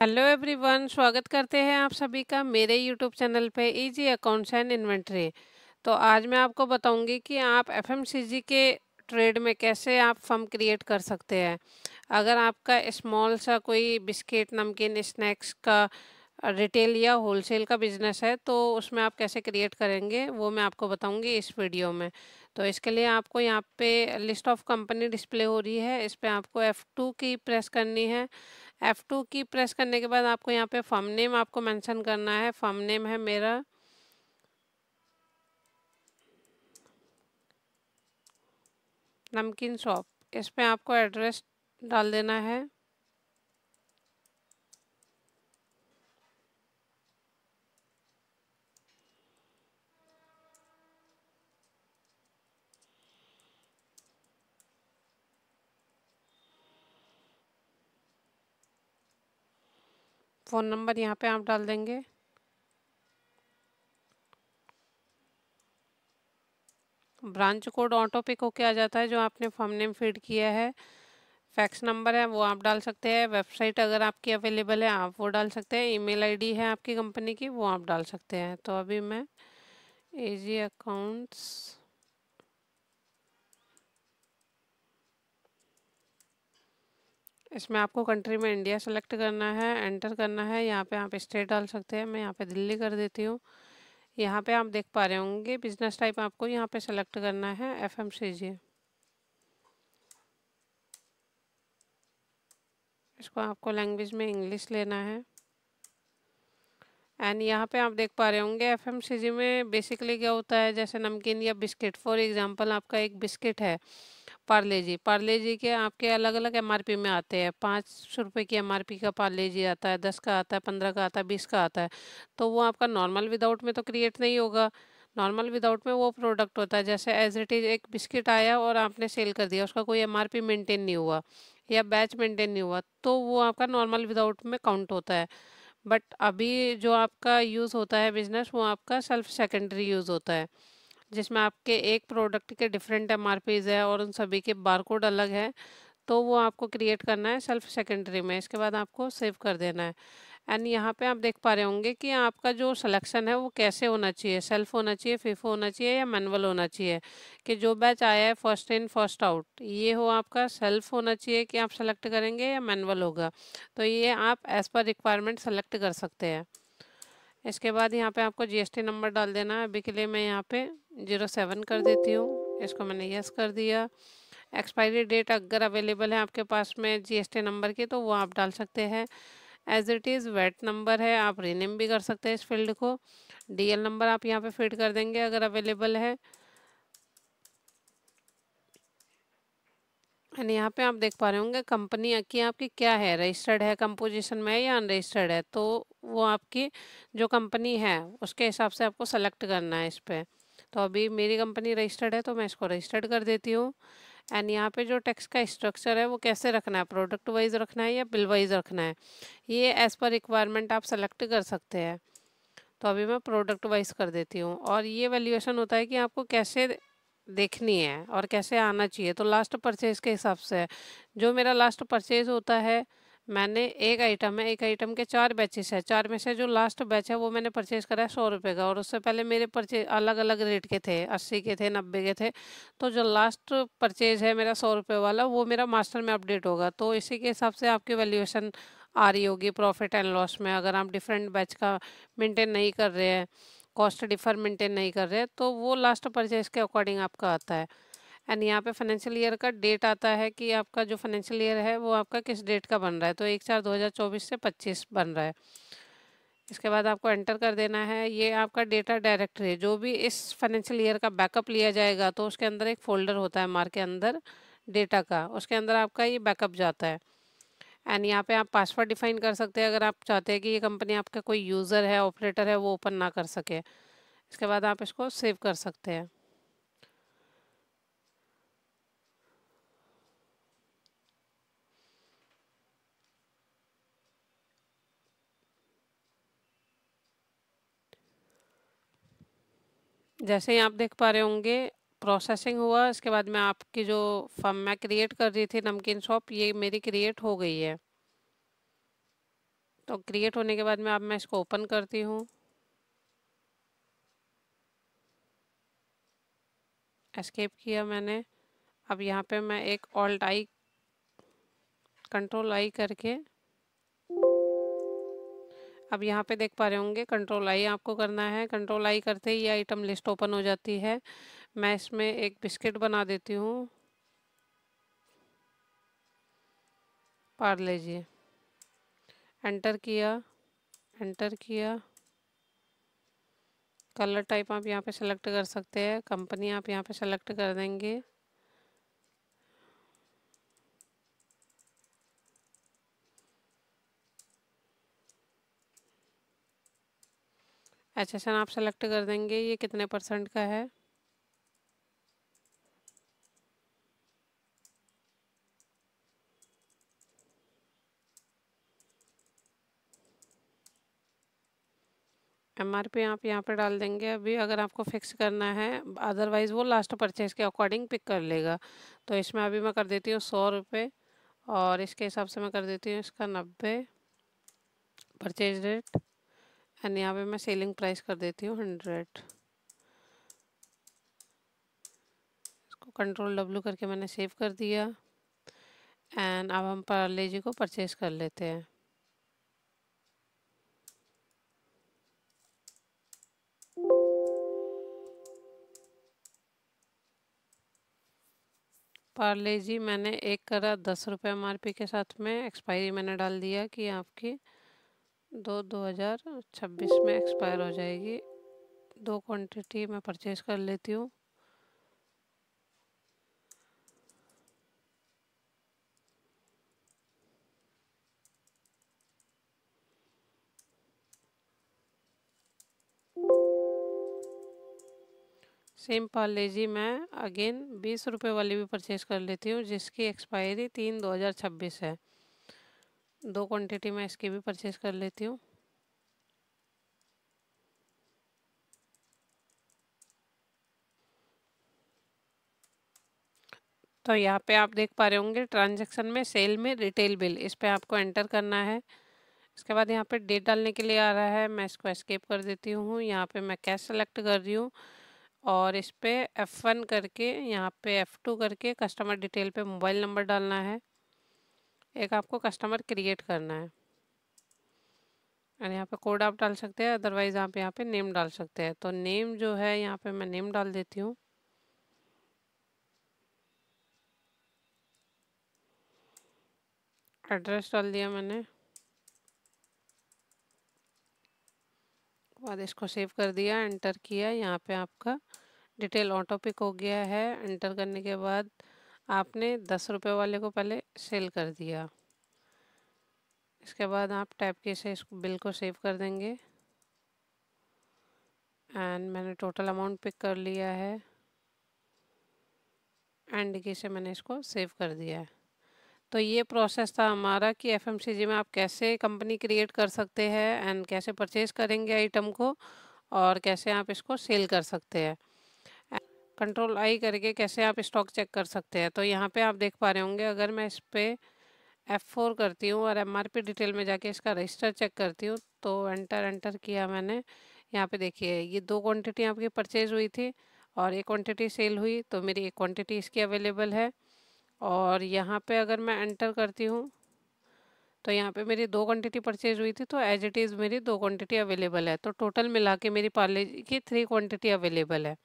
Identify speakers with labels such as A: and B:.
A: Hello everyone, स्वागत करते हैं आप सभी का मेरे यूट्यूब चैनल पे इजी अकाउंट्स एंड इन्वेंट्री। तो आज मैं आपको बताऊंगी कि आप एफएमसीजी के ट्रेड में कैसे आप फर्म क्रिएट कर सकते हैं। अगर आपका स्मॉल सा कोई बिस्किट नमकीन स्नैक्स का रिटेल या होलसेल का बिजनेस है तो उसमें आप कैसे क्रिएट करेंगे वो मैं आपको बताऊंगी इस वीडियो में। तो इसके लिए आपको यहाँ पे लिस्ट ऑफ कंपनी डिस्प्ले हो रही है, इस पे आपको F2 की प्रेस करनी है। F2 की प्रेस करने के बाद आपको यहाँ पे फर्म नेम आपको मेंशन करना है। फर्म नेम है मेरा नमकीन शॉप। इस पे आपको एड्रेस डाल देना है। फ़ोन नंबर यहाँ पे आप डाल देंगे। ब्रांच कोड ऑटो पिक होके आ जाता है जो आपने फर्म नेम फीड किया है। फैक्स नंबर है वो आप डाल सकते हैं। वेबसाइट अगर आपकी अवेलेबल है आप वो डाल सकते हैं। ईमेल आईडी है आपकी कंपनी की वो आप डाल सकते हैं। तो अभी मैं इजी अकाउंट्स इसमें आपको कंट्री में इंडिया सेलेक्ट करना है, एंटर करना है। यहाँ पे आप स्टेट डाल सकते हैं। मैं यहाँ पे दिल्ली कर देती हूँ। यहाँ पे आप देख पा रहे होंगे बिजनेस टाइप आपको यहाँ पे सेलेक्ट करना है एफएमसीजी। इसको आपको लैंग्वेज में इंग्लिश लेना है। एंड यहाँ पे आप देख पा रहे होंगे एफएमसीजी में बेसिकली क्या होता है, जैसे नमकीन या बिस्किट। फॉर एग्जांपल आपका एक बिस्किट है पार्ले जी के आपके अलग अलग एमआरपी में आते हैं। 500 रुपये की एमआरपी का पार्ले जी आता है, 10 का आता है, 15 का आता है, 20 का आता है। तो वो आपका नॉर्मल विदाउट में तो क्रिएट नहीं होगा। नॉर्मल विदाउट में वो प्रोडक्ट होता है जैसे एज इट इज़ एक बिस्किट आया और आपने सेल कर दिया, उसका कोई एमआरपी मेंटेन नहीं हुआ या बैच मेंटेन नहीं हुआ, तो वो आपका नॉर्मल विदाउट में काउंट होता है। बट अभी जो आपका यूज़ होता है बिजनेस वो आपका सेल्फ सेकेंडरी यूज़ होता है, जिसमें आपके एक प्रोडक्ट के डिफरेंट एमआरपीज़ है और उन सभी के बारकोड अलग है। तो वो आपको क्रिएट करना है सेल्फ सेकेंडरी में। इसके बाद आपको सेव कर देना है। एंड यहाँ पे आप देख पा रहे होंगे कि आपका जो सिलेक्शन है वो कैसे होना चाहिए, सेल्फ होना चाहिए, फीफो होना चाहिए या मैनुअल होना चाहिए। कि जो बैच आया है फर्स्ट इन फर्स्ट आउट ये हो आपका सेल्फ होना चाहिए कि आप सेलेक्ट करेंगे या मैनुअल होगा। तो ये आप एज़ पर रिक्वायरमेंट सेलेक्ट कर सकते हैं। इसके बाद यहाँ पे आपको जीएसटी नंबर डाल देना है। अभी के लिए मैं यहाँ पे 07 कर देती हूँ। इसको मैंने यस कर दिया। एक्सपायरी डेट अगर अवेलेबल है आपके पास में जीएसटी नंबर की तो वो आप डाल सकते हैं। As it is weight number है, आप रीनेम भी कर सकते हैं इस फील्ड को। डीएल नंबर आप यहाँ पे फीड कर देंगे अगर अवेलेबल है। एंड यहाँ पे आप देख पा रहे होंगे कंपनी की आपकी क्या है, रजिस्टर्ड है, कंपोजिशन में है या अनरजिस्टर्ड है। तो वो आपकी जो कंपनी है उसके हिसाब से आपको सेलेक्ट करना है इस पे। तो अभी मेरी कंपनी रजिस्टर्ड है तो मैं इसको रजिस्टर्ड कर देती हूँ। एंड यहाँ पे जो टैक्स का स्ट्रक्चर है वो कैसे रखना है, प्रोडक्ट वाइज रखना है या बिल वाइज रखना है, ये एज़ पर रिक्वायरमेंट आप सेलेक्ट कर सकते हैं। तो अभी मैं प्रोडक्ट वाइज कर देती हूँ। और ये वैल्यूएशन होता है कि आपको कैसे देखनी है और कैसे आना चाहिए। तो लास्ट परचेज के हिसाब से है। जो मेरा लास्ट परचेज होता है, मैंने एक आइटम है, एक आइटम के 4 बैचेस है, 4 में से जो लास्ट बैच है वो मैंने परचेज करा है 100 रुपये का। और उससे पहले मेरे परचेज अलग अलग रेट के थे, 80 के थे, 90 के थे। तो जो लास्ट परचेज है मेरा 100 रुपये वाला वो मेरा मास्टर में अपडेट होगा। तो इसी के हिसाब से आपकी वैल्यूएशन आ रही होगी प्रॉफिट एंड लॉस में। अगर आप डिफरेंट बैच का मेंटेन नहीं कर रहे हैं, कॉस्ट डिफर मेंटेन नहीं कर रहे हैं, तो वो लास्ट परचेज के अकॉर्डिंग आपका आता है। एंड यहाँ पे फाइनेंशियल ईयर का डेट आता है कि आपका जो फाइनेंशियल ईयर है वो आपका किस डेट का बन रहा है। तो 1/4/2024 से 25 बन रहा है। इसके बाद आपको एंटर कर देना है। ये आपका डेटा डायरेक्टरी है, जो भी इस फाइनेंशियल ईयर का बैकअप लिया जाएगा तो उसके अंदर एक फोल्डर होता है मार के अंदर डेटा का, उसके अंदर आपका ये बैकअप जाता है। एंड यहाँ पे आप पासवर्ड डिफाइन कर सकते हैं अगर आप चाहते हैं कि ये कंपनी आपका कोई यूज़र है, ऑपरेटर है, वो ओपन ना कर सके। इसके बाद आप इसको सेव कर सकते हैं। जैसे ही आप देख पा रहे होंगे प्रोसेसिंग हुआ। इसके बाद में आपकी जो फर्म मैं क्रिएट कर रही थी नमकीन शॉप, ये मेरी क्रिएट हो गई है। तो क्रिएट होने के बाद में अब मैं इसको ओपन करती हूँ। एस्केप किया मैंने। अब यहाँ पे मैं एक ऑल्ट आई, कंट्रोल आई करके, अब यहाँ पे देख पा रहे होंगे कंट्रोल आई आपको करना है। कंट्रोल आई करते ही ये आइटम लिस्ट ओपन हो जाती है। मैं इसमें एक बिस्किट बना देती हूँ, पार्ले जी। एंटर किया, एंटर किया। कलर टाइप आप यहाँ पे सेलेक्ट कर सकते हैं, कंपनी आप यहाँ पे सेलेक्ट कर देंगे। HSN आप सेलेक्ट कर देंगे, ये कितने % का है। MRP आप यहाँ पे डाल देंगे। अभी अगर आपको फिक्स करना है, अदरवाइज़ वो लास्ट परचेज के अकॉर्डिंग पिक कर लेगा। तो इसमें अभी मैं कर देती हूँ 100 रुपये, और इसके हिसाब से मैं कर देती हूँ इसका 90 परचेज रेट, एंड यहाँ पे मैं सेलिंग प्राइस कर देती हूँ 100। इसको कंट्रोल W करके मैंने सेव कर दिया। एंड अब हम पार्ले जी को परचेज कर लेते हैं। पार्ले जी मैंने एक करा 10 रुपये MRP के साथ में। एक्सपायरी मैंने डाल दिया कि आपकी 2026 में एक्सपायर हो जाएगी। 2 क्वांटिटी मैं परचेज कर लेती हूँ। सेम पार्ले जी मैं अगेन 20 रुपये वाली भी परचेज कर लेती हूँ, जिसकी एक्सपायरी 3/2026 है। 2 क्वांटिटी मैं इसकी भी परचेज कर लेती हूँ। तो यहाँ पे आप देख पा रहे होंगे ट्रांजैक्शन में सेल में रिटेल बिल, इस पे आपको एंटर करना है। इसके बाद यहाँ पे डेट डालने के लिए आ रहा है, मैं इसको एस्केप कर देती हूँ। यहाँ पे मैं कैश सेलेक्ट कर रही हूँ, और इस पे F1 करके, यहाँ पे F2 करके कस्टमर डिटेल पे मोबाइल नंबर डालना है। एक आपको कस्टमर क्रिएट करना है, और यहाँ पे कोड आप डाल सकते हैं, अदरवाइज़ आप यहाँ पे नेम डाल सकते हैं। तो नेम जो है यहाँ पे मैं नेम डाल देती हूँ। एड्रेस डाल दिया मैंने। बाद इसको सेव कर दिया, एंटर किया। यहाँ पे आपका डिटेल ऑटो पिक हो गया है। एंटर करने के बाद आपने 10 रुपये वाले को पहले सेल कर दिया। इसके बाद आप टैप की से इस बिल को सेव कर देंगे, एंड मैंने टोटल अमाउंट पिक कर लिया है, एंड की से मैंने इसको सेव कर दिया है। तो ये प्रोसेस था हमारा कि FMCG में आप कैसे कंपनी क्रिएट कर सकते हैं, एंड कैसे परचेज करेंगे आइटम को, और कैसे आप इसको सेल कर सकते हैं। कंट्रोल आई करके कैसे आप स्टॉक चेक कर सकते हैं। तो यहाँ पे आप देख पा रहे होंगे, अगर मैं इस पर F4 करती हूँ और MRP डिटेल में जाके इसका रजिस्टर चेक करती हूँ, तो एंटर एंटर किया मैंने। यहाँ पे देखिए ये 2 क्वांटिटी आपकी परचेज हुई थी और एक क्वांटिटी सेल हुई, तो मेरी एक क्वांटिटी इसकी अवेलेबल है। और यहाँ पे अगर मैं एंटर करती हूँ, तो यहाँ पे मेरी 2 क्वांटिटी परचेज हुई थी, तो एज इट इज़ मेरी 2 क्वांटिटी अवेलेबल है। तो टोटल मिला के मेरी पार्ले जी की 3 क्वांटिटी अवेलेबल है।